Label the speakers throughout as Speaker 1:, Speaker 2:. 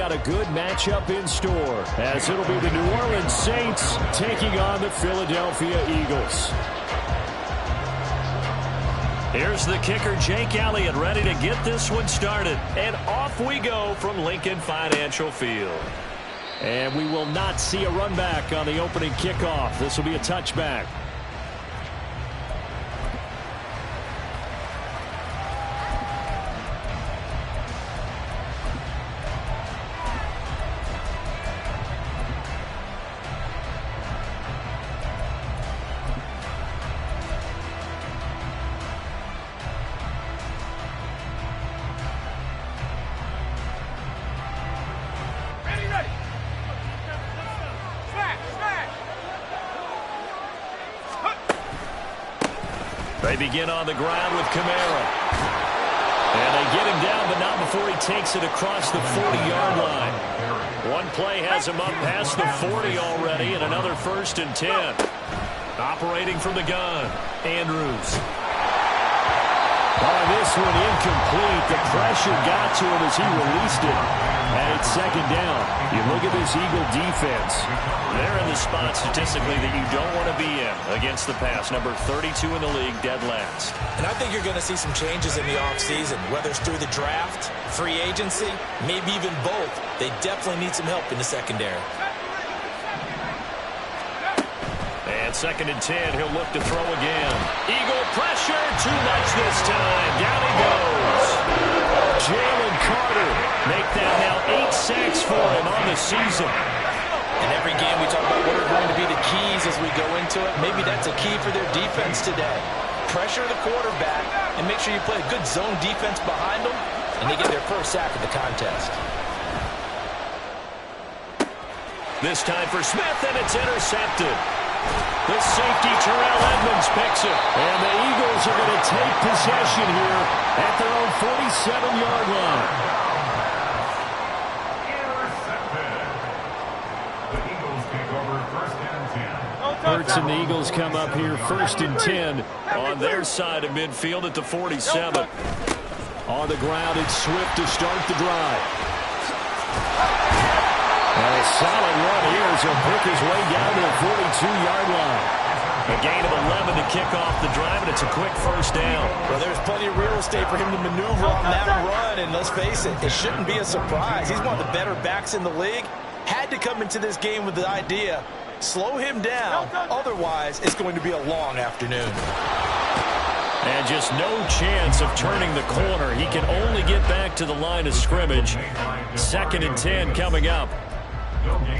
Speaker 1: got a good matchup in store, as it'll be the New Orleans Saints taking on the Philadelphia Eagles. Here's the kicker, Jake Elliott, ready to get this one started. And off we go from Lincoln Financial Field. And we will not see a run back on the opening kickoff. This will be a touchback. They begin on the ground with Kamara. And they get him down, but not before he takes it across the 40-yard line. One play has him up past the 40 already, and another 1st and 10. Operating from the gun, Andrews. Oh, this one incomplete. The pressure got to him as he released it. And it's 2nd down. You look at this Eagle defense. They're in the spot statistically that you don't want to be in against the pass. Number 32 in the league, dead last.
Speaker 2: And I think you're going to see some changes in the offseason, whether it's through the draft, free agency, maybe even both. They definitely need some help in the secondary.
Speaker 1: And 2nd and 10, he'll look to throw again. Eagle pressure, too much this time. Down he goes. Jalen Carter, make that now 8 sacks for him on the season.
Speaker 2: In every game we talk about what are going to be the keys as we go into it. Maybe that's a key for their defense today. Pressure the quarterback and make sure you play a good zone defense behind them, and they get their first sack of the contest.
Speaker 1: This time for Smith, and it's intercepted. The safety, Terrell Edmonds, picks it. And the Eagles are going to take possession here at their own 47-yard line.
Speaker 3: The Eagles take over 1st and 10.
Speaker 1: Hurts and the Eagles come up here 1st and 10 on their side of midfield at the 47. On the ground, it's Swift to start the drive. And a solid run here as he'll pick his way down to the 42-yard line. A gain of 11 to kick off the drive, and it's a quick 1st down.
Speaker 2: Well, there's plenty of real estate for him to maneuver on that run, and let's face it, it shouldn't be a surprise. He's one of the better backs in the league. Had to come into this game with the idea, slow him down, otherwise it's going to be a long afternoon.
Speaker 1: And just no chance of turning the corner. He can only get back to the line of scrimmage. 2nd and 10 coming up.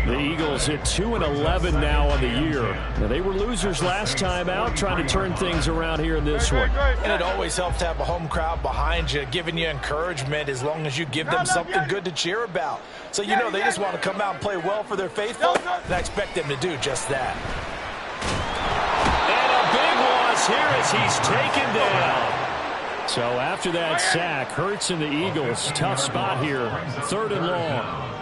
Speaker 1: The Eagles hit 2-11 now on the year. Now, they were losers last time out, trying to turn things around here in this one.
Speaker 2: And it always helps to have a home crowd behind you, giving you encouragement as long as you give them something good to cheer about. So you know they just want to come out and play well for their faithful, and I expect them to do just that.
Speaker 1: And a big loss here as he's taken down. So after that sack, Hurts and the Eagles, tough spot here, 3rd and long.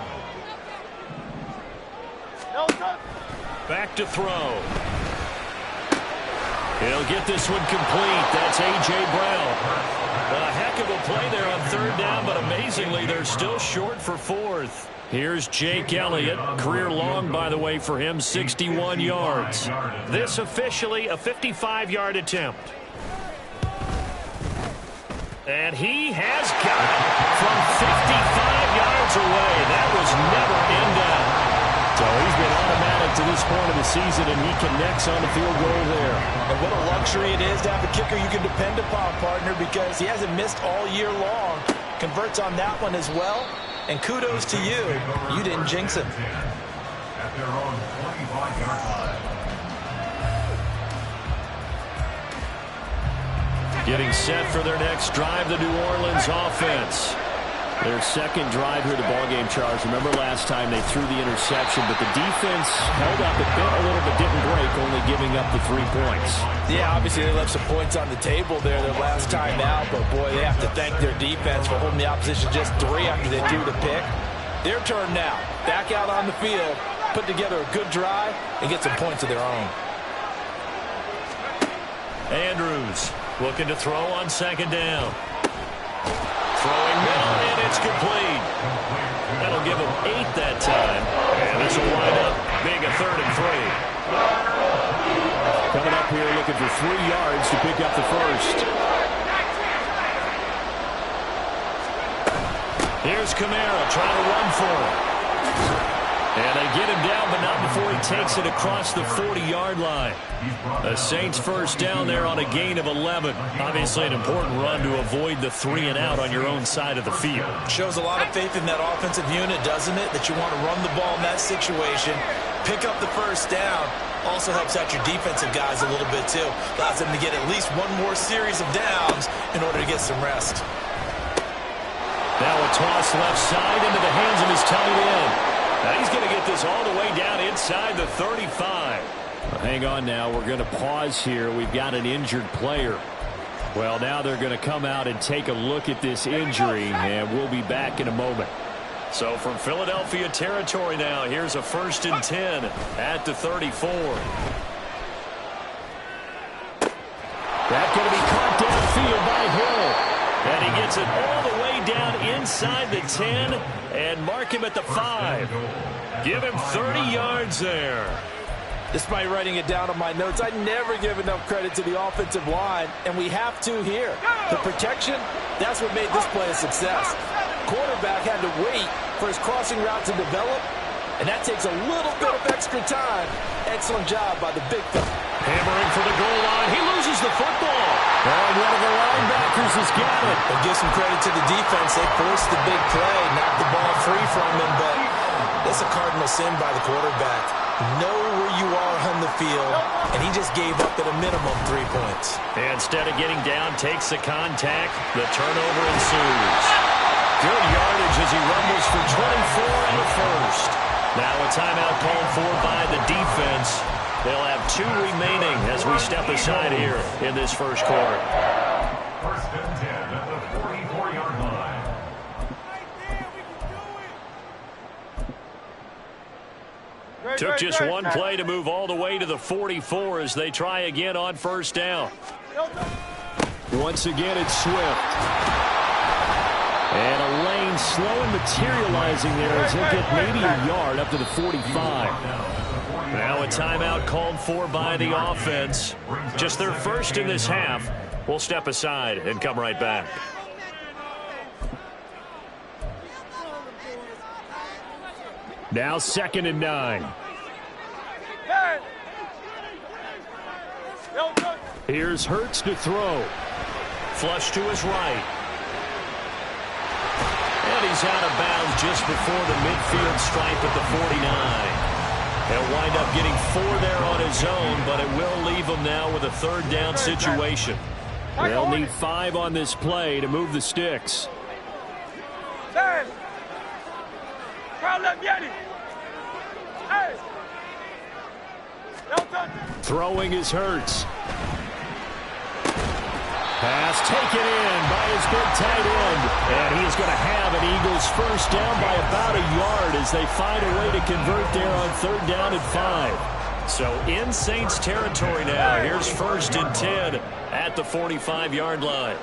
Speaker 1: Back to throw. He'll get this one complete. That's A.J. Brown. A heck of a play there on 3rd down, but amazingly, they're still short for 4th. Here's Jake Elliott. Career long, by the way, for him, 61 yards. This officially a 55-yard attempt. And he has got it from 55 yards away. That was never in doubt. So he's been automatic to this point of the season, and he connects on the field goal there.
Speaker 2: And what a luxury it is to have a kicker you can depend upon, partner, because he hasn't missed all year long. Converts on that one as well. And kudos to you. You didn't jinx him.
Speaker 3: At their own 25-yard line.
Speaker 1: Getting set for their next drive, the New Orleans offense. Their 2nd drive here, the ballgame, Charles. Remember last time they threw the interception, but the defense held up a little bit, didn't break, only giving up the 3 points.
Speaker 2: Yeah, obviously they left some points on the table there their last time out, but boy, they have to thank their defense for holding the opposition just 3 after they threw the pick. Their turn now. Back out on the field, put together a good drive, and get some points of their own.
Speaker 1: Andrews looking to throw on 2nd down. Throwing middle, and it's complete. That'll give him 8 that time. And this will wind up being a 3rd and 3. Coming up here looking for 3 yards to pick up the first. Here's Kamara trying to run for it. And they get him down, but not before he takes it across the 40-yard line. The Saints first down there on a gain of 11. Obviously an important run to avoid the 3 and out on your own side of the field.
Speaker 2: Shows a lot of faith in that offensive unit, doesn't it? That you want to run the ball in that situation, pick up the first down. Also helps out your defensive guys a little bit, too. Allows them to get at least one more series of downs in order to get some rest.
Speaker 1: Now a toss left side into the hands of his tight end. Now he's going to get this all the way down inside the 35. Well, hang on now. We're going to pause here. We've got an injured player. Well, now they're going to come out and take a look at this injury, and we'll be back in a moment. So from Philadelphia territory now, here's a 1st and 10 at the 34. That's going to be caught downfield by Hill. And he gets it all the way down inside the 10 and mark him at the 5. Give him 30 yards there.
Speaker 2: Despite writing it down on my notes, I never give enough credit to the offensive line, and we have to here. The protection, that's what made this play a success. Quarterback had to wait for his crossing route to develop, and that takes a little bit of extra time. Excellent job by the big fella.
Speaker 1: Hammering for the goal line. He loses the football. And one of the linebackers has got it.
Speaker 2: But give some credit to the defense. They forced the big play, knocked the ball free from him, but that's a cardinal sin by the quarterback. Know where you are on the field, and he just gave up at a minimum 3 points.
Speaker 1: And instead of getting down, takes the contact. The turnover ensues. Good yardage as he rumbles for 24 and a first. Now a timeout called for by the defense. They'll have 2 remaining as we step aside here in this first quarter.
Speaker 3: 1st and 10 at the 44-yard line.
Speaker 1: Took just one play to move all the way to the 44 as they try again on 1st down. Once again, it's Swift. And a lane slow and materializing there as he'll get maybe a yard up to the 45. Now a timeout called for by the offense. Just their first in this half. We'll step aside and come right back. Now 2nd and 9. Here's Hurts to throw. Flush to his right. And he's out of bounds just before the midfield stripe at the 49. He'll wind up getting 4 there on his own, but it will leave him now with a 3rd down situation. They'll need 5 on this play to move the sticks. Throwing is Hurts. Pass taken in by his big tight end. And he is going to have an Eagles first down by about a yard as they find a way to convert there on 3rd down and 5. So in Saints territory now. Here's 1st and 10 at the 45-yard line.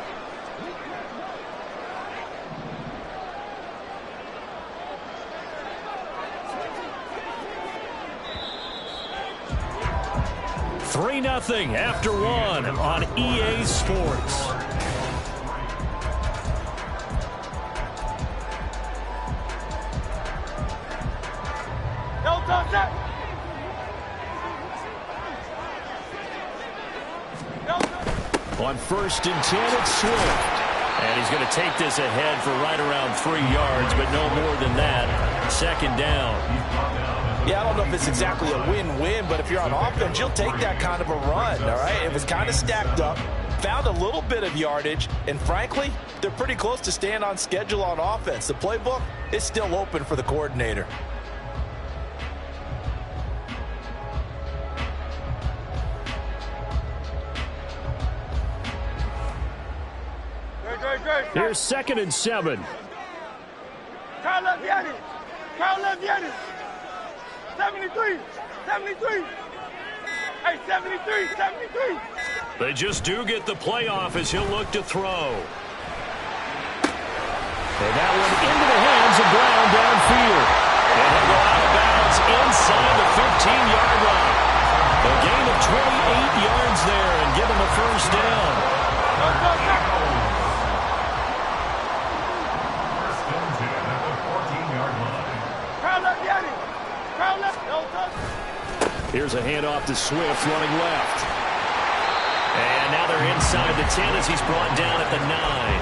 Speaker 1: Nothing after 1 on EA Sports. On 1st and 10, it's Swift. And he's going to take this ahead for right around 3 yards, but no more than that. 2nd down.
Speaker 2: Yeah, I don't know if it's exactly a win-win, but if you're on offense, you'll take that kind of a run, all right? It was kind of stacked up, found a little bit of yardage, and frankly, they're pretty close to staying on schedule on offense. The playbook is still open for the coordinator.
Speaker 1: Here's 2nd and 7.
Speaker 4: Carl Leviani. 73. Hey, 73.
Speaker 1: They just do get the playoff as he'll look to throw. And that one into the hands gains of ground downfield. And he'll go out of bounds inside the 15-yard line. A gain of 28 yards there and give him a first down.
Speaker 3: First and 10 at the 14-yard line.
Speaker 4: Crowd left, Yanni. Crowd left. No touch.
Speaker 1: Here's a handoff to Swift running left. And now they're inside the 10 as he's brought down at the 9.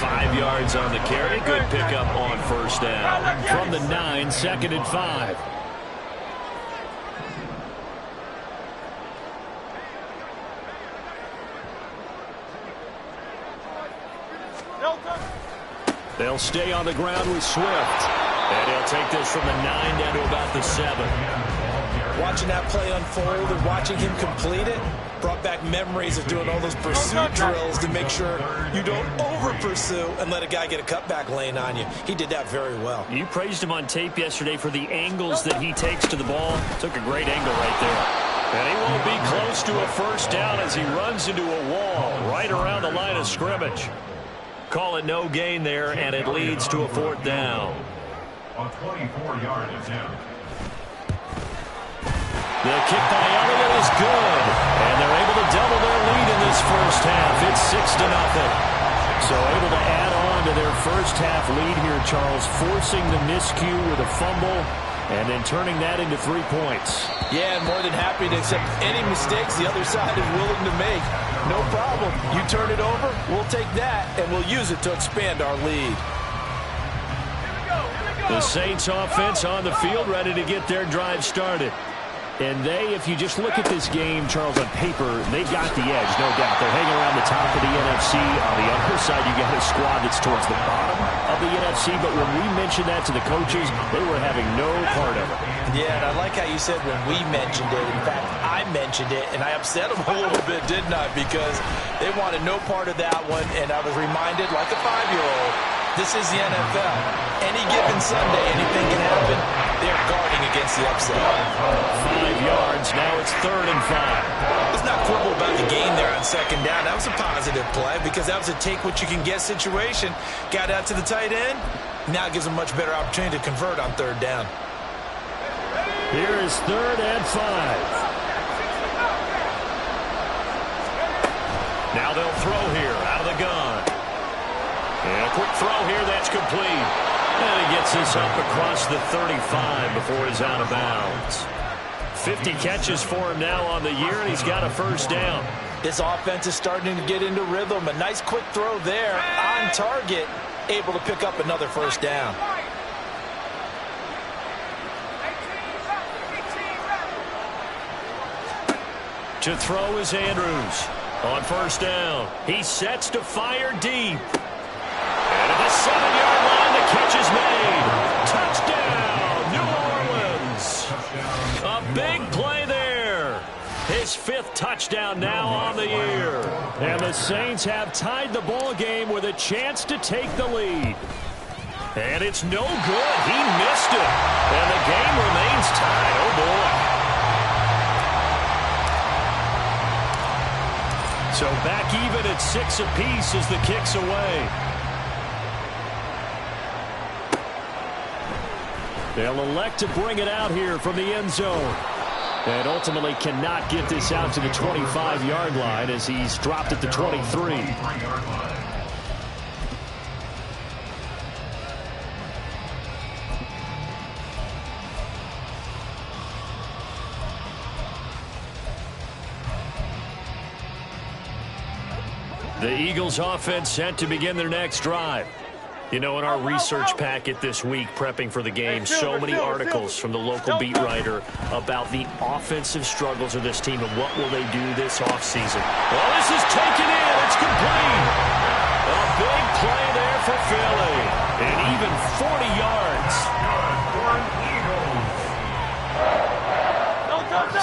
Speaker 1: 5 yards on the carry. Good pickup on first down. From the 9, 2nd and 5.
Speaker 4: No touch.
Speaker 1: They'll stay on the ground with Swift. And he'll take this from the 9 down to about the 7.
Speaker 2: Watching that play unfold and watching him complete it brought back memories of doing all those pursuit drills to make sure you don't over-pursue and let a guy get a cutback lane on you. He did that very well.
Speaker 1: You praised him on tape yesterday for the angles that he takes to the ball. Took a great angle right there. And he won't be close to a first down as he runs into a wall right around the line of scrimmage. Call it no gain there, and it leads to a 4th down.
Speaker 3: A 24-yard attempt.
Speaker 1: The kick by Elliott is good, and they're able to double their lead in this first half. It's 6-0. So able to add on to their first half lead here, Charles, forcing the miscue with a fumble and then turning that into 3 points.
Speaker 2: Yeah, and more than happy to accept any mistakes the other side is willing to make. No problem. You turn it over, we'll take that, and we'll use it to expand our lead.
Speaker 1: The Saints offense on the field, ready to get their drive started. And they, if you just look at this game, Charles, on paper, they've got the edge, no doubt. They're hanging around the top of the NFC. On the other side, you got a squad that's towards the bottom of the NFC. But when we mentioned that to the coaches, they were having no part of it.
Speaker 2: Yeah, and I like how you said when we mentioned it. In fact, I mentioned it, and I upset them a little bit, didn't I? Because they wanted no part of that one, and I was reminded, like a 5-year-old, this is the NFL. Any given Sunday, anything can happen. They're guarding against the upset.
Speaker 1: 5 yards. Now it's 3rd and 5.
Speaker 2: Let's not quibble about the game there on 2nd down. That was a positive play because that was a take-what-you-can-get situation. Got out to the tight end. Now it gives them a much better opportunity to convert on 3rd down.
Speaker 1: Here is 3rd and 5. Now they'll throw here out of the gun. And a quick throw here, that's complete. And he gets this up across the 35 before he's out of bounds. 50 catches for him now on the year, and he's got a first down.
Speaker 2: This offense is starting to get into rhythm. A nice quick throw there on target, able to pick up another first down.
Speaker 1: To throw is Andrews. On first down, he sets to fire deep. And at the 7-yard line, the catch is made. Touchdown, New Orleans. A big play there. His 5th touchdown now on the year. And the Saints have tied the ball game with a chance to take the lead. And it's no good. He missed it. And the game remains tied. Oh, boy. So back even at 6 apiece as the kick's away. They'll elect to bring it out here from the end zone. And ultimately cannot get this out to the 25-yard line as he's dropped at the 23. The Eagles offense set to begin their next drive. You know, in our research packet this week, prepping for the game, so many articles from the local beat writer about the offensive struggles of this team and what will they do this offseason. Well, this is taken in. It's complete. A big play there for Philly. And even 40 yards.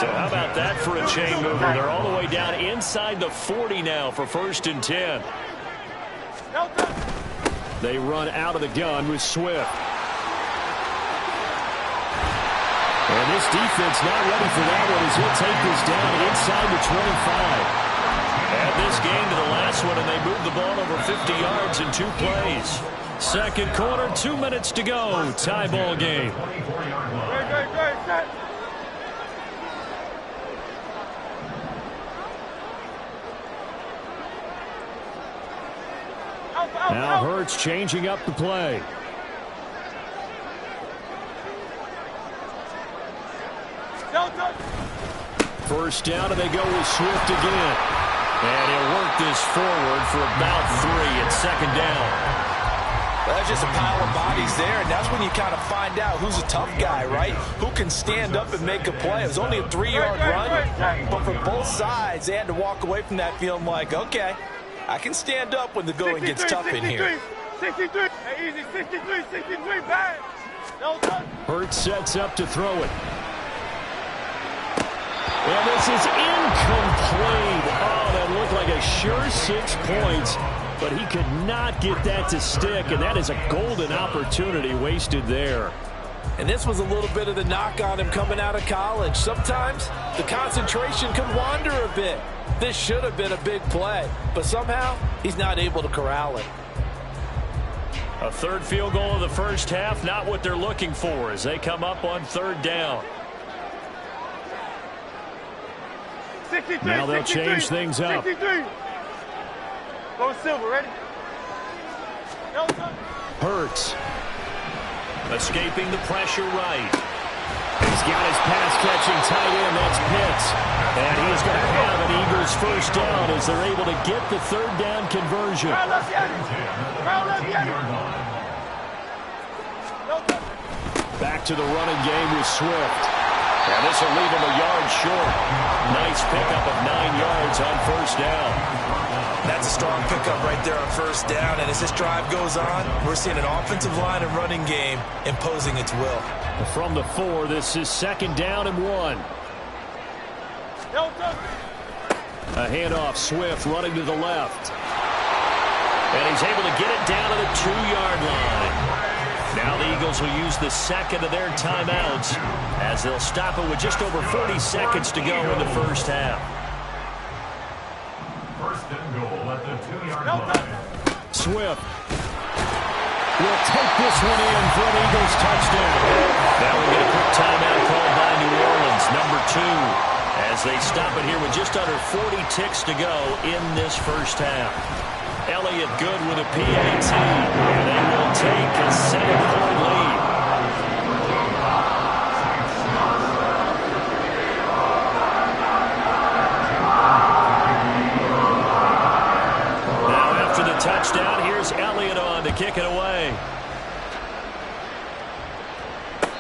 Speaker 1: So how about that for a chain mover? They're all the way down inside the 40 now for 1st and 10. They run out of the gun with Swift. And this defense not ready for that one as he'll take this down inside the 25. Add this game to the last one, and they move the ball over 50 yards in 2 plays. Second quarter, 2 minutes to go. Tie ball game. Now Hurts changing up the play. First down, and they go with Swift again. And he'll work this forward for about 3 at second down.
Speaker 2: Well, there's just a pile of bodies there, and that's when you kind of find out who's a tough guy, right? Who can stand up and make a play. It was only a 3-yard run, but for both sides, they had to walk away from that feeling like, okay, I can stand up when the going gets tough in here.
Speaker 4: 63, hey, easy, 63, bang.
Speaker 1: Hurts sets up to throw it. And this is incomplete. Oh, that looked like a sure 6 points, but he could not get that to stick, and that is a golden opportunity wasted there.
Speaker 2: And this was a little bit of the knock on him coming out of college. Sometimes the concentration can wander a bit. This should have been a big play, but somehow he's not able to corral it.
Speaker 1: A third field goal of the first half, not what they're looking for as they come up on third down.
Speaker 4: 63,
Speaker 1: now they'll
Speaker 4: 63,
Speaker 1: change things up.
Speaker 4: 63. Go Silver, ready?
Speaker 1: Hurts. Escaping the pressure right. He's got his pass-catching tight end, that's Pitts. And he's going to have an Eagles first down as they're able to get the third down conversion. Back to the running game with Swift. And this will leave him a yard short. Nice pickup of 9 yards on first down.
Speaker 2: That's a strong pickup right there on first down. And as this drive goes on, we're seeing an offensive line and running game imposing its will.
Speaker 1: From the 4, this is second down and 1. A handoff, Swift running to the left. And he's able to get it down to the 2-yard line. Now the Eagles will use the second of their timeouts as they'll stop it with just over 40 seconds to go in the first half.
Speaker 3: First and goal at the 2-yard line.
Speaker 1: Swift will take this one in for an Eagles touchdown. Now we get a quick timeout called by New Orleans, number 2, as they stop it here with just under 40 ticks to go in this first half. Elliott good with a PAT, and they will take a 7-point lead. Now after the touchdown, here's Elliott on to kick it away.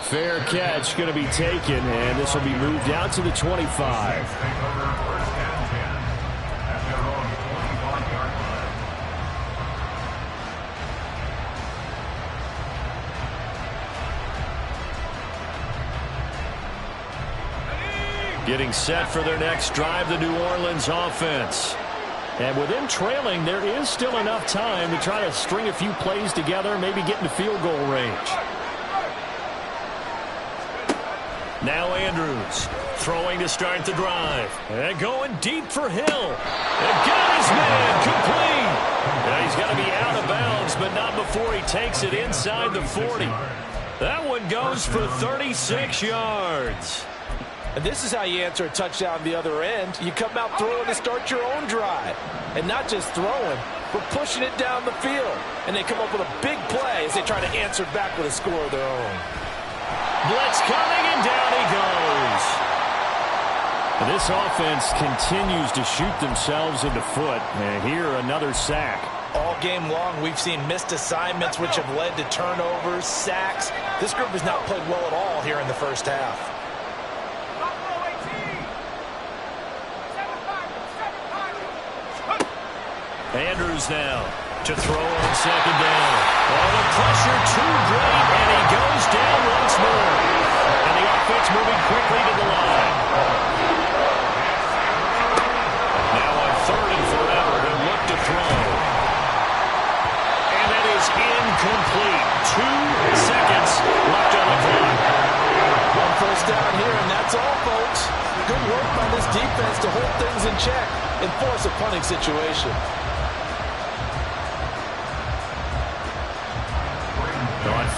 Speaker 1: Fair catch going to be taken, and this will be moved out to the 25. Getting set for their next drive, the New Orleans offense. And with them trailing, there is still enough time to try to string a few plays together, maybe get into field goal range. Now Andrews throwing to start the drive. And going deep for Hill. And got his man complete. Now he's got to be out of bounds, but not before he takes it inside the 40. That one goes for 36 yards.
Speaker 2: And this is how you answer a touchdown the other end. You come out throwing to start your own drive. And not just throwing, but pushing it down the field. And they come up with a big play as they try to answer back with a score of their own.
Speaker 1: Blitz coming, and down he goes. This offense continues to shoot themselves in the foot. And here, another sack.
Speaker 2: All game long, we've seen missed assignments, which have led to turnovers, sacks. This group has not played well at all here in the first half.
Speaker 1: Andrews now to throw on second down. Oh, the pressure too great, and he goes down once more. And the offense moving quickly to the line. Now on third and forever, he'll look to throw. And that is incomplete. 2 seconds left on the clock.
Speaker 2: One first down here, and that's all, folks. Good work by this defense to hold things in check and force a punting situation.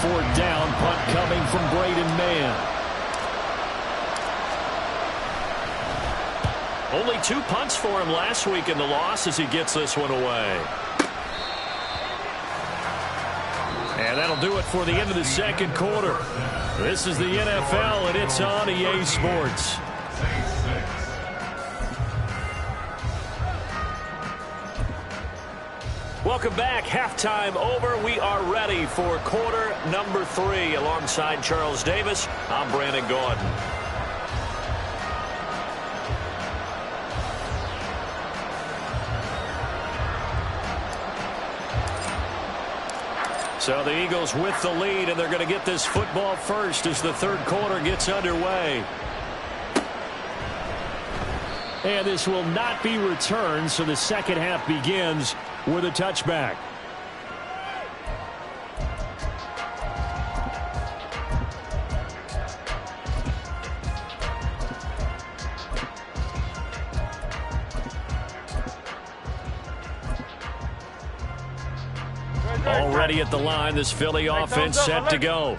Speaker 1: 4th down. Punt coming from Braden Mann. Only 2 punts for him last week in the loss as he gets this one away. And that'll do it for the end of the second quarter. This is the NFL, and it's on EA Sports. Welcome back. Halftime over. We are ready for quarter number 3. Alongside Charles Davis, I'm Brandon Gordon. So the Eagles with the lead, and they're going to get this football first as the third quarter gets underway. And this will not be returned, so the second half begins with a touchback. Already at the line, this Philly offense set to go.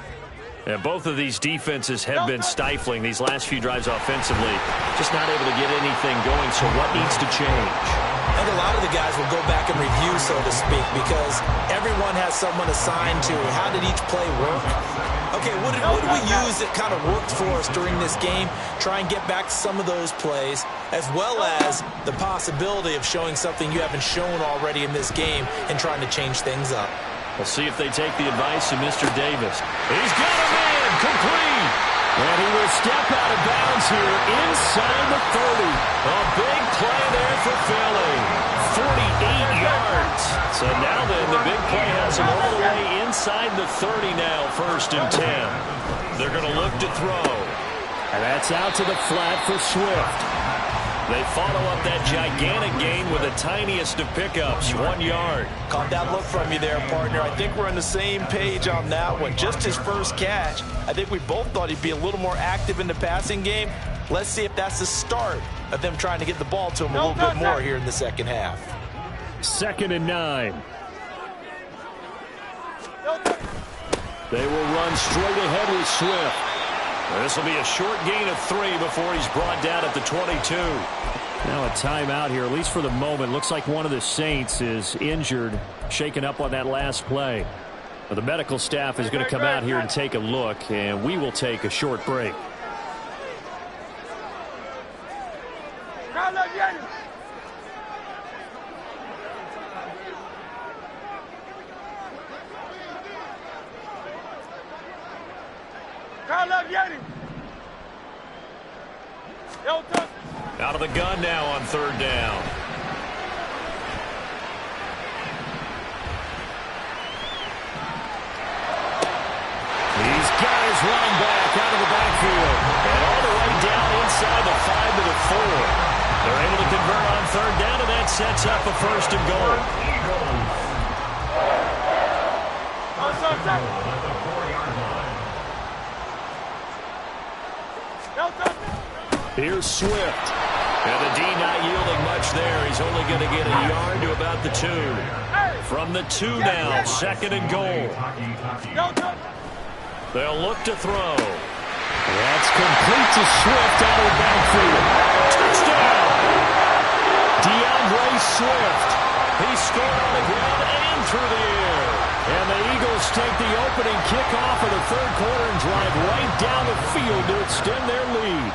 Speaker 1: And both of these defenses have been stifling these last few drives offensively. Just not able to get anything going, so what needs to change?
Speaker 2: I think a lot of the guys will go back and review, so to speak, because everyone has someone assigned to how did each play work. Okay, what did we use that kind of worked for us during this game? Try and get back to some of those plays, as well as the possibility of showing something you haven't shown already in this game and trying to change things up.
Speaker 1: We'll see if they take the advice of Mr. Davis. He's got a man complete. And he will step out of bounds here inside the 30. A big play there for Philly. 48 yards. So now then, the big play has him all the way inside the 30 now, 1st and 10. They're going to look to throw. And that's out to the flat for Swift. They follow up that gigantic gain with the tiniest of pickups, 1 yard.
Speaker 2: Caught that look from you there, partner. I think we're on the same page on that one. Just his first catch. I think we both thought he'd be a little more active in the passing game. Let's see if that's the start of them trying to get the ball to him a little bit more here in the second half.
Speaker 1: 2nd and 9. They will run straight ahead with Swift. This will be a short gain of 3 before he's brought down at the 22. Now a timeout here, at least for the moment. Looks like one of the Saints is injured, shaken up on that last play. But the medical staff is going to come out here and take a look, and we will take a short break. Out of the gun now on 3rd down. He's got his running back out of the backfield. And all the way down inside the 5 to the 4. They're able to convert on 3rd down, and that sets up a 1st and goal. Here's Swift. And the D not yielding much there. He's only going to get a yard to about the 2. From the 2 now, 2nd and goal. They'll look to throw. That's complete to Swift out of the backfield. Touchdown! DeAndre Swift. He scored on the ground and through the air. And the Eagles take the opening kickoff of the 3rd quarter and drive right down the field to extend their lead.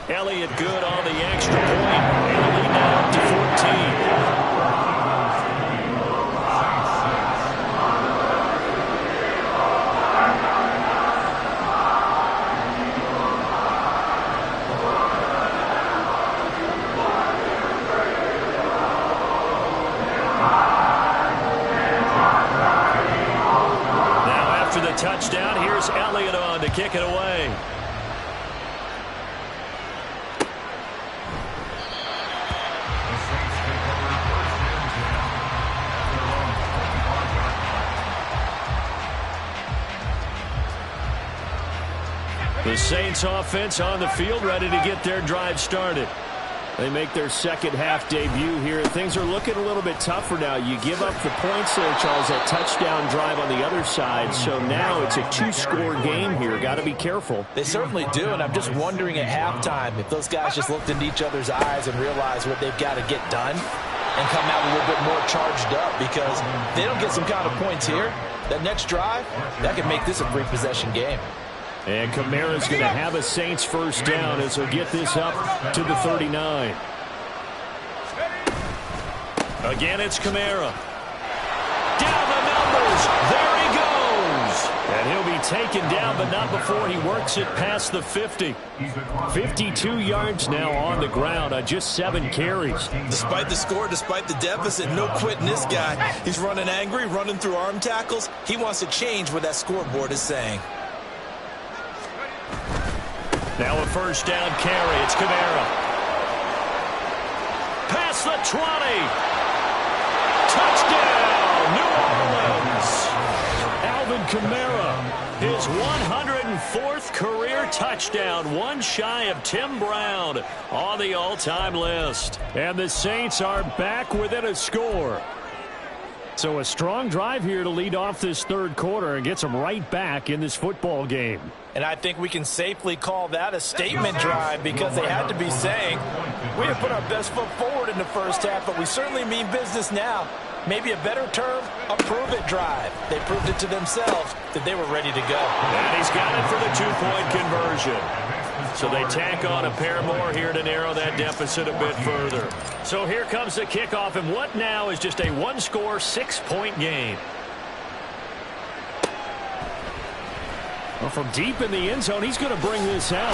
Speaker 1: Elliott good on the extra point. And the lead now up to 14. Now after the touchdown, here's Elliott on to kick it away. The Saints offense on the field, ready to get their drive started. They make their second half debut here. Things are looking a little bit tougher now. You give up the points there, Charles, that touchdown drive on the other side. So now it's a two-score game here. Got to be careful.
Speaker 2: They certainly do, and I'm just wondering at halftime if those guys just looked into each other's eyes and realized what they've got to get done and come out a little bit more charged up, because they don't get some kind of points here. That next drive, that could make this a three-possession game.
Speaker 1: And Kamara's going to have a Saints first down as he'll get this up to the 39. Again, it's Kamara. Down the numbers. There he goes. And he'll be taken down, but not before he works it past the 50. 52 yards now on the ground on just 7 carries.
Speaker 5: Despite the score, despite the deficit, no quitting this guy. He's running angry, running through arm tackles. He wants to change what that scoreboard is saying.
Speaker 1: Now a first down carry. It's Kamara. Past the 20. Touchdown, New Orleans. Alvin Kamara, his 104th career touchdown, one shy of Tim Brown on the all-time list. And the Saints are back within a score. So a strong drive here to lead off this third quarter and gets them right back in this football game.
Speaker 2: And I think we can safely call that a statement drive, because they had to be saying, we have put our best foot forward in the first half, but we certainly mean business now. Maybe a better term, a prove-it drive. They proved it to themselves that they were ready to go.
Speaker 1: And he's got it for the two-point conversion. So they tack on a pair more here to narrow that deficit a bit further. So here comes the kickoff, and what now is just a one-score, 6-point game. Well, from deep in the end zone, he's going to bring this out.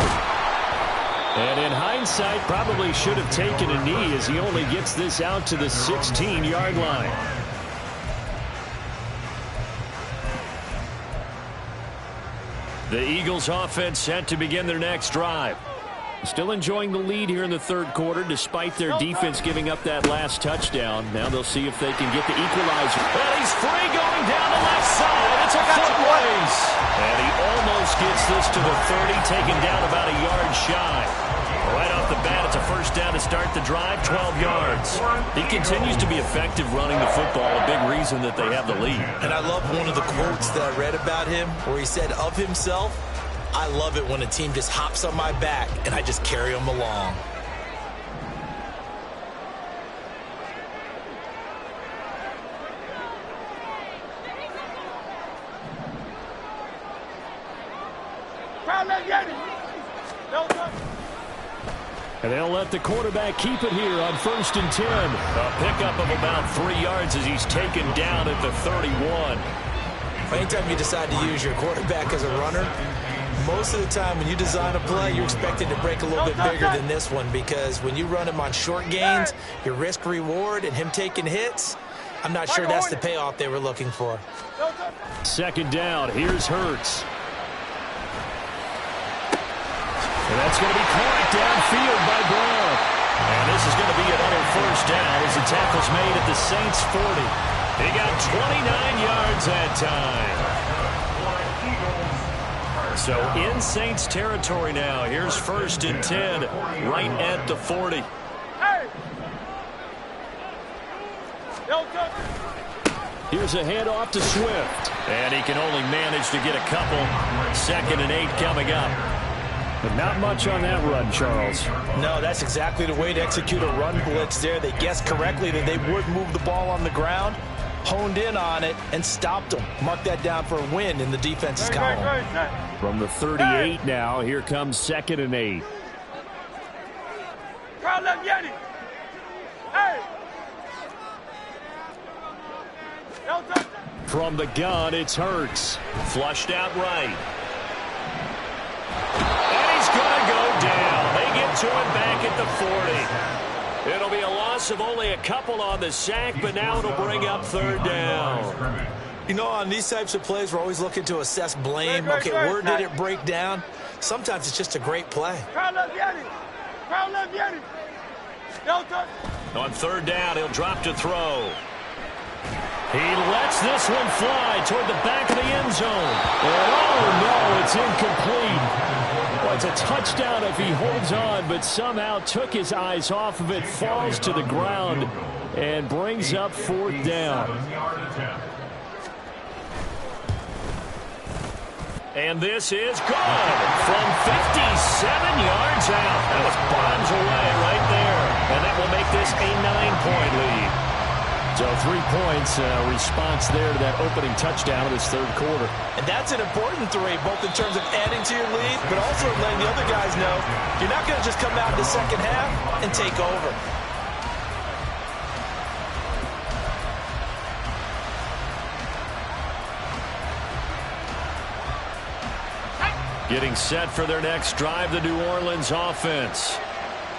Speaker 1: And in hindsight, probably should have taken a knee, as he only gets this out to the 16-yard line. The Eagles offense set to begin their next drive. Still enjoying the lead here in the third quarter, despite their defense giving up that last touchdown. Now they'll see if they can get the equalizer. And he's free going down the left side. It's a foot race. And he almost gets this to the 30, taken down about a yard shy. Right off the bat, it's a first down to start the drive, 12 yards. He continues to be effective running the football, a big reason that they have the lead.
Speaker 5: And I love one of the quotes that I read about him, where he said of himself, I love it when a team just hops on my back and I just carry them along.
Speaker 1: And they'll let the quarterback keep it here on 1st and 10. A pickup of about 3 yards as he's taken down at the 31.
Speaker 5: Anytime you decide to use your quarterback as a runner, most of the time when you design a play, you're expected to break a little bit bigger than this one, because when you run him on short gains, your risk-reward and him taking hits, I'm not sure that's the payoff they were looking for.
Speaker 1: Second down. Here's Hurts. And that's going to be caught downfield by Brown. And this is going to be another first down as the tackle's made at the Saints' 40. He got 29 yards that time. So in Saints territory now. Here's 1st and 10 right at the 40. Here's a handoff to Swift. And he can only manage to get a couple. 2nd and 8 coming up. But not much on that run, Charles.
Speaker 2: No, that's exactly the way to execute a run blitz there. They guessed correctly that they would move the ball on the ground, honed in on it, and stopped them. Mark that down for a win in the defense's column.
Speaker 1: From the 38 now, here comes 2nd and 8. From the gun, it's Hurts. Flushed out right. Going to go down. They get to him back at the 40. It'll be a loss of only a couple on the sack, but now it'll bring up 3rd down.
Speaker 5: You know, on these types of plays, we're always looking to assess blame. Okay, where did it break down? Sometimes it's just a great play.
Speaker 1: On 3rd down, he'll drop to throw. He lets this one fly toward the back of the end zone. Oh, no, it's incomplete. Well, it's a touchdown if he holds on, but somehow took his eyes off of it, falls to the ground, and brings up 4th down. And this is good from 57 yards out. That was bombs away right there. And that will make this a 9-point lead. So 3 points, response there to that opening touchdown of this third quarter.
Speaker 2: And that's an important 3, both in terms of adding to your lead, but also letting the other guys know you're not going to just come out in the second half and take over.
Speaker 1: Getting set for their next drive, the New Orleans offense.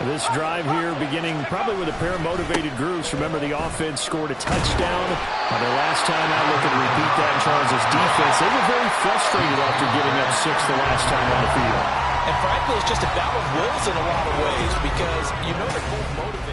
Speaker 1: This drive here beginning probably with a pair of motivated groups. Remember, the offense scored a touchdown on their last time out. Looking to repeat that in Charles' defense. They were very frustrated after giving up 6 the last time on the field.
Speaker 2: And frankly, it's just a battle of wills in a lot of ways because you know they're both motivated.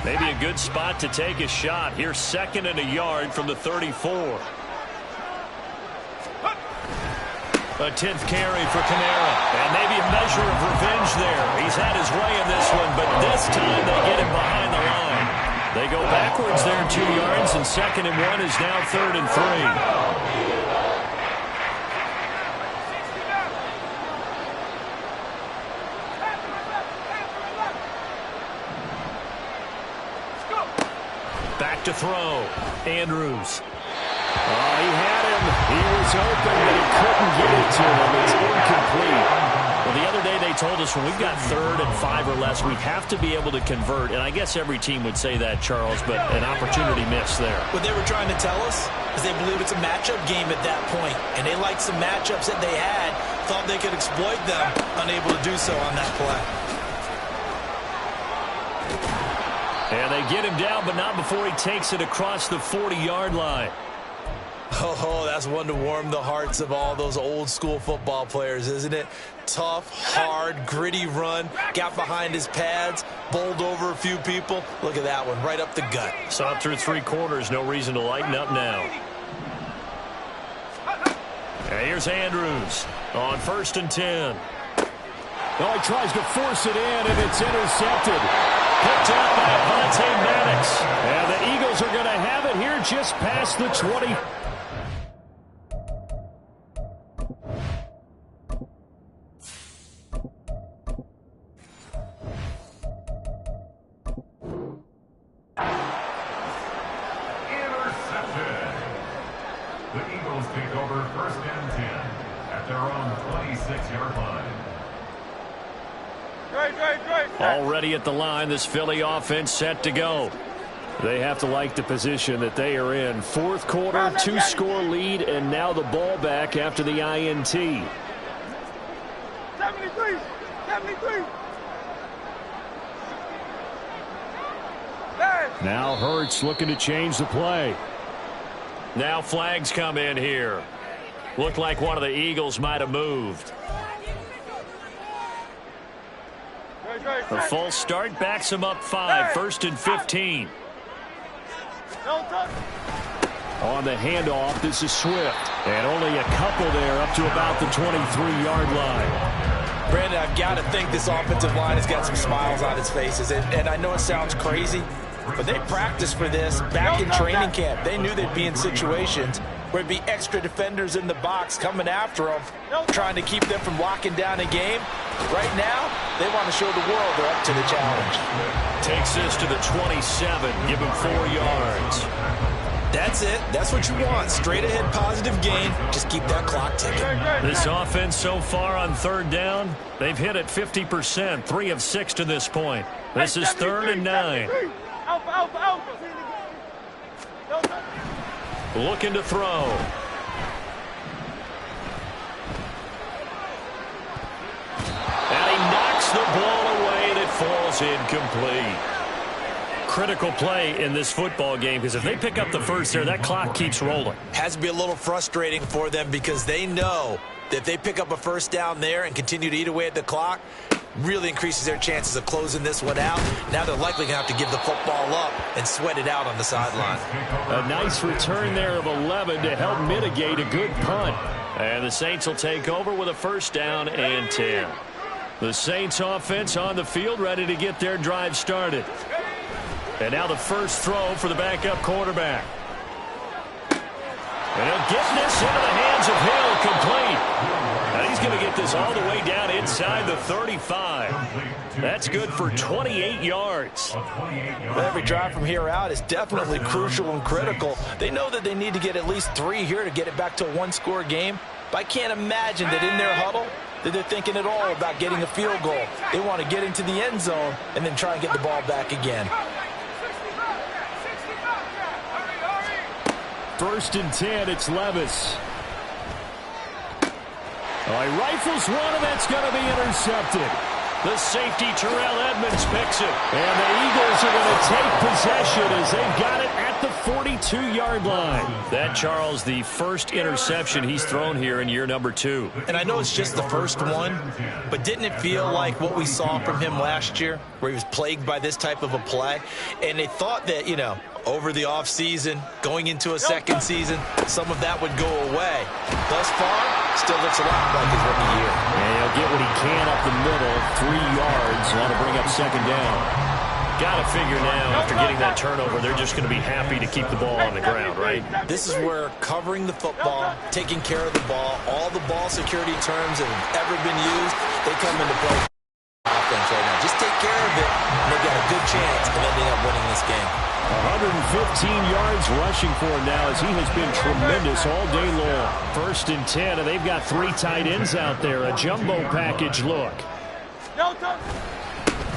Speaker 1: Maybe a good spot to take a shot. Here's 2nd and a yard from the 34. A 10th carry for Kamara. And maybe a measure of revenge there. He's had his way in this one, but this time they get him behind the line. They go backwards there 2 yards, and 2nd and 1 is now 3rd and 3. Back to throw. Andrews. Oh, he had him. He was open, but he couldn't get it to him. It's incomplete. Well, the other day they told us when we've got 3rd and 5 or less, we have to be able to convert. And I guess every team would say that, Charles, but an opportunity missed there.
Speaker 2: What they were trying to tell us is they believe it's a matchup game at that point. And they liked some matchups that they had, thought they could exploit them, unable to do so on that play.
Speaker 1: And they get him down, but not before he takes it across the 40-yard line.
Speaker 5: Oh, that's one to warm the hearts of all those old-school football players, isn't it? Tough, hard, gritty run, got behind his pads, bowled over a few people. Look at that one, right up the gut.
Speaker 1: So up through 3 quarters, no reason to lighten up now. And here's Andrews on 1st and 10. Oh, he tries to force it in, and it's intercepted. Picked up by Avonte Maddox. And the Eagles are going to have it here just past the 20.
Speaker 3: Intercepted. The Eagles take over 1st and 10 at their own 26-yard line.
Speaker 1: Already at the line, this Philly offense set to go. They have to like the position that they are in. 4th quarter, 2-score lead, and now the ball back after the INT.
Speaker 4: 73.
Speaker 1: Now Hurts looking to change the play. Now flags come in here. Looked like one of the Eagles might have moved. The false start backs him up 5, 1st and 15. On the handoff, this is Swift. And only a couple there up to about the 23-yard line.
Speaker 2: Brandon, I've got to think this offensive line has got some smiles on its faces. And I know it sounds crazy, but they practiced for this back in training camp. They knew they'd be in situations where it'd be extra defenders in the box coming after them, trying to keep them from locking down a game. Right now, they want to show the world they're up to the challenge.
Speaker 1: Takes this to the 27, give him 4 yards.
Speaker 5: That's it. That's what you want. Straight ahead positive gain. Just keep that clock ticking.
Speaker 1: This offense so far on 3rd down, they've hit it 50%, 3 of 6 to this point. This is 3rd and 9. Looking to throw. And he knocks the ball away and it falls incomplete. Critical play in this football game because if they pick up the first there, that clock keeps rolling.
Speaker 5: Has to be a little frustrating for them because they know If they pick up a first down there and continue to eat away at the clock, really increases their chances of closing this one out. Now they're likely going to have to give the football up and sweat it out on the sideline.
Speaker 1: A nice return there of 11 to help mitigate a good punt. And the Saints will take over with a first down and 10. The Saints offense on the field, ready to get their drive started. And now the first throw for the backup quarterback. And he'll get this into the hands of Hill, complete. And he's going to get this all the way down inside the 35. That's good for 28 yards.
Speaker 2: Every drive from here out is definitely crucial and critical. They know that they need to get at least 3 here to get it back to a one-score game. But I can't imagine that in their huddle that they're thinking at all about getting a field goal. They want to get into the end zone and then try and get the ball back again.
Speaker 1: First and 10, it's Levis. He rifles one, and that's going to be intercepted. The safety, Terrell Edmonds, picks it. And the Eagles are going to take possession as they've got it at the 42-yard line. That, Charles, the first interception he's thrown here in year number 2.
Speaker 2: And I know it's just the first one, but didn't it feel like what we saw from him last year, where he was plagued by this type of a play? And they thought that, over the offseason, going into a second season, some of that would go away. Thus far, still looks a lot like his rookie year.
Speaker 1: And he'll get what he can up the middle, 3 yards, want to bring up second down. Got to figure now, after getting that turnover, they're just going to be happy to keep the ball on the ground, right?
Speaker 2: This is where covering the football, taking care of the ball, all the ball security terms that have ever been used, they come into play. Offense right now. Just take care of it, and they've got a good chance of ending up winning this game.
Speaker 1: 115 yards rushing for him now as he has been tremendous all day long. First and 10, and they've got 3 tight ends out there. A jumbo package look.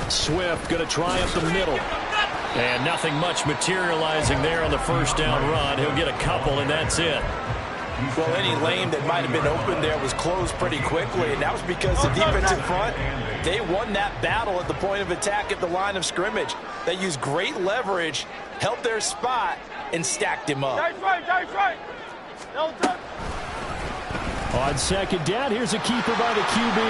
Speaker 1: Swift going to try up the middle. And nothing much materializing there on the first down run. He'll get a couple, and that's it.
Speaker 2: Well, any lane that might have been open there was closed pretty quickly, and that was because the defensive front, they won that battle at the point of attack at the line of scrimmage. They used great leverage, held their spot, and stacked him up.
Speaker 1: On second down, here's a keeper by the QB.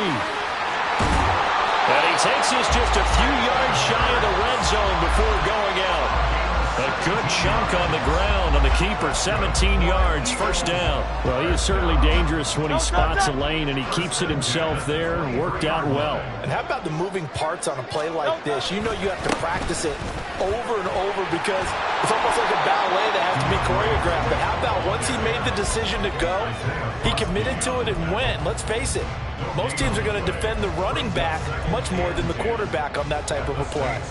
Speaker 1: And he takes this just a few yards shy of the red zone before going out. A good chunk on the ground on the keeper, 17 yards, first down. Well, he is certainly dangerous when he spots a lane, and he keeps it himself there. Worked out well.
Speaker 2: And how about the moving parts on a play like this? You know you have to practice it over and over because it's almost like a ballet that has to be choreographed. But how about once he made the decision to go, he committed to it and went. Let's face it, most teams are going to defend the running back much more than the quarterback on that type of a play.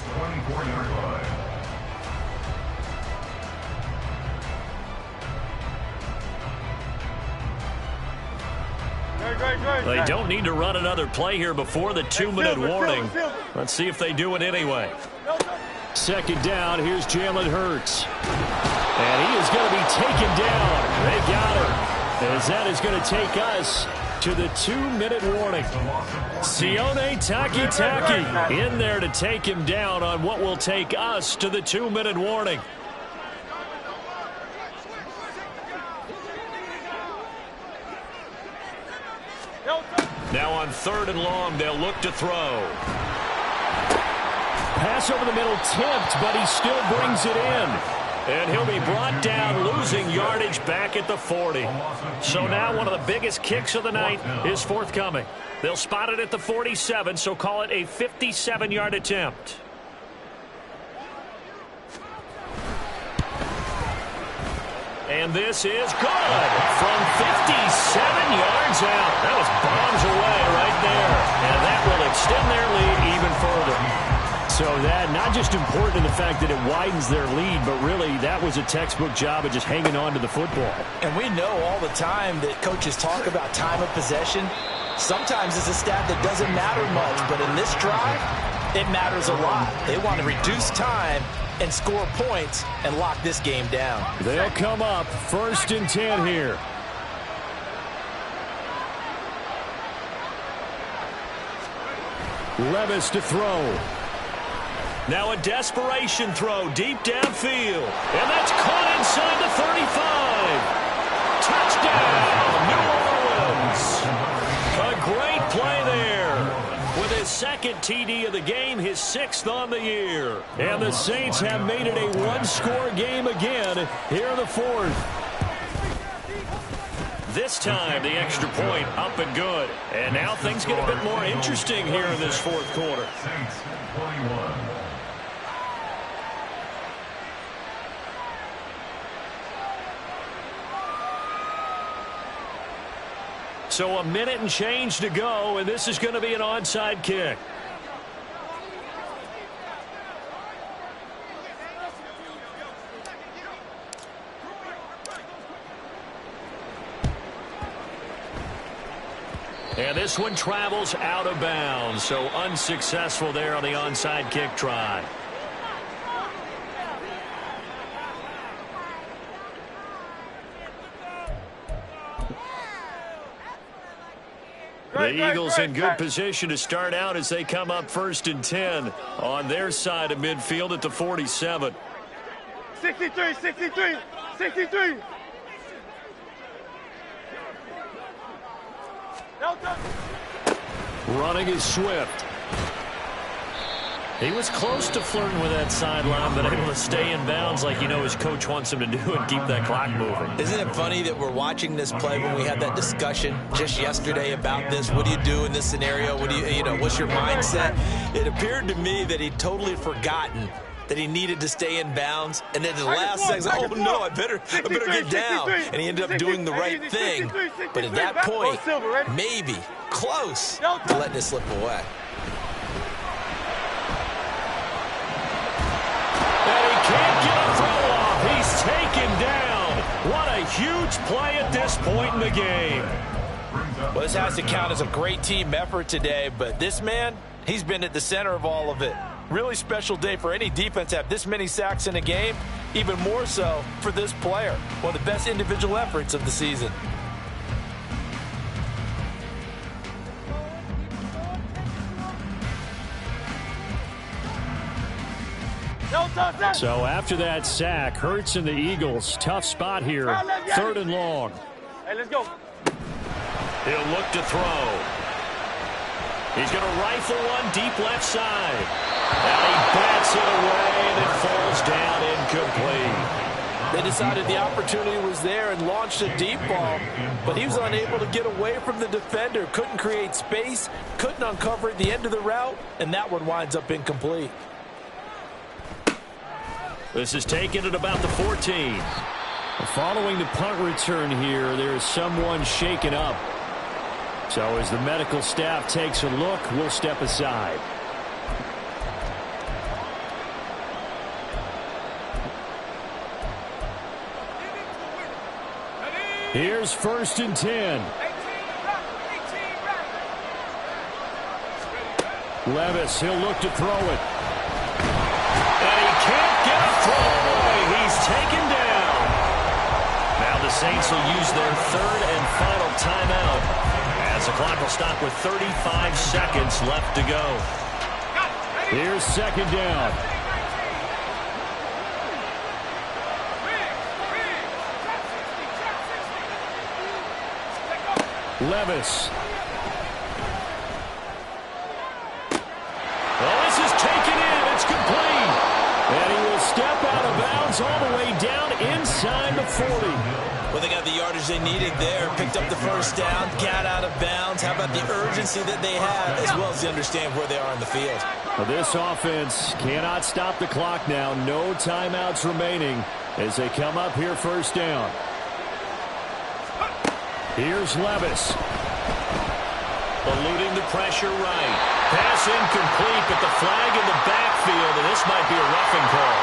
Speaker 1: They don't need to run another play here before the 2-minute warning. Let's see if they do it anyway. Second down, here's Jalen Hurts. And he is going to be taken down. They got him. As that is going to take us to the 2-minute warning. Sione Takitaki in there to take him down on what will take us to the 2-minute warning. Now on 3rd and long, they'll look to throw. Pass over the middle, tipped, but he still brings it in. And he'll be brought down, losing yardage back at the 40. So now one of the biggest kicks of the night is forthcoming. They'll spot it at the 47, so call it a 57-yard attempt. And this is good from 57 yards out. That was bombs away right there. And that will extend their lead even further. So that not just important in the fact that it widens their lead, but really that was a textbook job of just hanging on to the football.
Speaker 2: And we know all the time that coaches talk about time of possession. Sometimes it's a stat that doesn't matter much, but in this drive, it matters a lot. They want to reduce time and score points and lock this game down.
Speaker 1: They'll come up 1st and 10 here. Levis to throw. Now a desperation throw deep downfield. And that's caught inside the 35. Touchdown, New Orleans. second TD of the game, his 6th on the year. And the Saints have made it a one-score game again here in the 4th. This time, the extra point up and good. And now things get a bit more interesting here in this 4th quarter.
Speaker 3: Saints 21.
Speaker 1: So a minute and change to go, and this is going to be an onside kick. And this one travels out of bounds, so unsuccessful there on the onside kick try. The Eagles in good position to start out as they come up 1st and 10 on their side of midfield at the 47.
Speaker 4: 63, 63, 63.
Speaker 1: Running is Swift. He was close to flirting with that sideline, but able to stay in bounds like his coach wants him to do and keep that clock moving.
Speaker 5: Isn't it funny that we're watching this play when we had that discussion just yesterday about this? What do you do in this scenario? What do what's your mindset? It appeared to me that he'd totally forgotten that he needed to stay in bounds, and then the last second, oh no, I better get down, and he ended up doing the right thing. But at that point, maybe close to letting it slip away.
Speaker 1: And he can't get a throw off. He's taken down. What a huge play at this point in the game.
Speaker 2: Well, this has to count as a great team effort today, but this man, he's been at the center of all of it. Really special day for any defense to have this many sacks in a game, even more so for this player. One of the best individual efforts of the season.
Speaker 1: So after that sack, Hurts and the Eagles, tough spot here, 3rd and long.
Speaker 4: Hey, let's go.
Speaker 1: He'll look to throw. He's going to rifle one deep left side. And he bats it away, and it falls down incomplete.
Speaker 2: They decided the opportunity was there and launched a deep ball, but he was unable to get away from the defender, couldn't create space, couldn't uncover at the end of the route, and that one winds up incomplete.
Speaker 1: This is taken at about the 14. Following the punt return here, there is someone shaken up. So as the medical staff takes a look, we'll step aside. Here's 1st and 10. Levis, he'll look to throw it. And he can't get a throw away. He's taken down. Now the Saints will use their 3rd and final timeout as the clock will stop with 35 seconds left to go. Here's 2nd down. Levis. Oh, this is taken in. It's complete. And he will step out of bounds all the way down inside the 40.
Speaker 5: Well, they got the yardage they needed there. Picked up the 1st down, got out of bounds. How about the urgency that they have, as well as they understand where they are in the field?
Speaker 1: Well, this offense cannot stop the clock now. No timeouts remaining as they come up here 1st down. Here's Levis. Eluding the pressure right. Pass incomplete, but the flag in the backfield, and this might be a roughing call.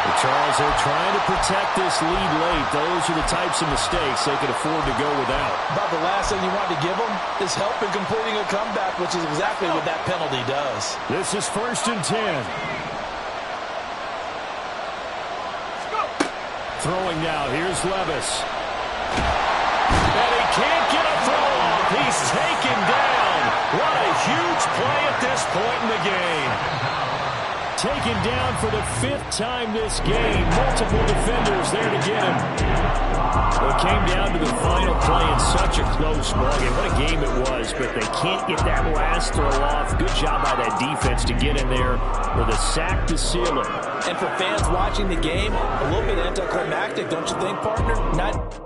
Speaker 1: Well, Charles, they're trying to protect this lead late. Those are the types of mistakes they could afford to go without.
Speaker 2: About the last thing you want to give them is help in completing a comeback, which is exactly what that penalty does.
Speaker 1: This is 1st and 10. Throwing now. Here's Levis. And he can't get a throw off. He's taken down. What a huge play at this point in the game. Taken down for the 5th time this game. Multiple defenders there to get him. Well, it came down to the final play in such a close ballgame. What a game it was. was, but they can't get that last throw off. Good job by that defense to get in there with a sack to seal it.
Speaker 2: And for fans watching the game, a little bit anticlimactic, don't you think, partner? Not